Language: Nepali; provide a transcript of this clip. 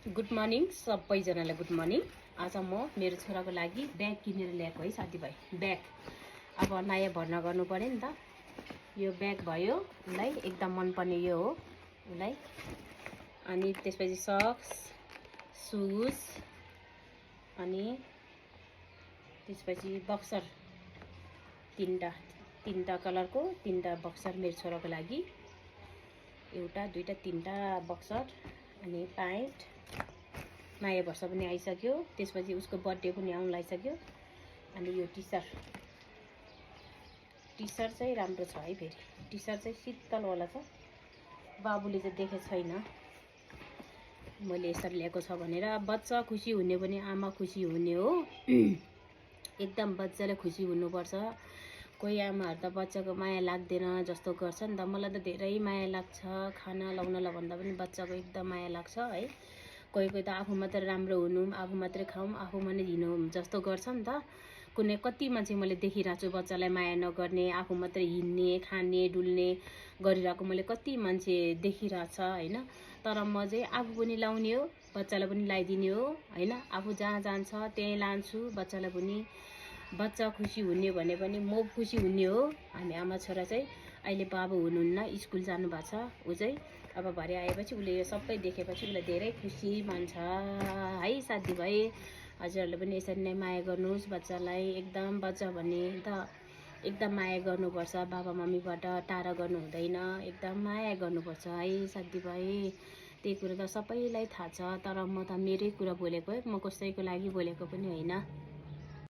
गुड मर्निङ सबैजनालाई गुड मर्निङ। आज म मेरो छोराको लागि ब्याग किनेर ल्याएको है साथीभाइ। ब्याग अब नयाँ भर्ना गर्नु पर्यो नि त। यो ब्याग भयो उसलाई, एकदम मनपर्ने यो हो उसलाई। अनि त्यसपछि सक्स, सुज, अनि त्यसपछि बक्सर तीनटा कलरको तीनटा बक्सर मेरो छोराको लागि। एउटा दुईटा तीनटा बक्सर, अनि प्यान्ट। नयाँ वर्ष पनि आइसक्यो, त्यसपछि उसको बर्थडे पनि आउन लागिसक्यो। अनि यो टी सर्ट चाहिँ राम्रो छ है। फेरि टी सर्ट चाहिँ शीतलवाला छ। बाबुले चाहिँ देखेको छैन मैले यसरी ल्याएको छ भनेर। बच्चा खुसी हुने पनि आमा खुसी हुने हो। एकदम बच्चाले खुसी हुनुपर्छ। कोही आमाहरू त बच्चाको माया लाग्दैन जस्तो गर्छ नि त। मलाई त धेरै माया लाग्छ। खाना लाउनलाई भन्दा पनि बच्चाको एकदम माया लाग्छ है। कोही त आफू मात्रै राम्रो हुनु, आफू मात्रै खाऊँ, आफूमा नै हिँडौँ जस्तो गर्छ नि त। कुनै कति मान्छे मैले देखिरहेको छु बच्चालाई माया नगर्ने, आफू मात्रै हिँड्ने, खाने, डुल्ने गरिरहेको मैले कति मान्छे देखिरहेको छ होइन। तर म चाहिँ आफू पनि लाउने हो, बच्चालाई पनि लगाइदिने हो होइन। आफू जहाँ जान्छ त्यहीँ लान्छु बच्चालाई पनि। बच्चा खुसी हुने भने पनि म खुसी हुने हो। हामी आमा छोरा चाहिँ अहिले बाबु हुनुहुन्न, स्कुल जानुभएको छ। ऊ चाहिँ अब भरे आएपछि उसले यो सबै देखेपछि उसलाई धेरै खुसी मान्छ है साथीभाइ। हजुरहरूले पनि यसरी नै माया गर्नुहोस् बच्चालाई। एकदम बच्चा भने त एकदम माया गर्नुपर्छ। बाबा मम्मीबाट टाढा गर्नु हुँदैन, एकदम माया गर्नुपर्छ है साथीभाइ। त्यही कुरो त सबैलाई थाहा छ। तर म त मेरै कुरा बोलेको है, म कसैको लागि बोलेको पनि होइन।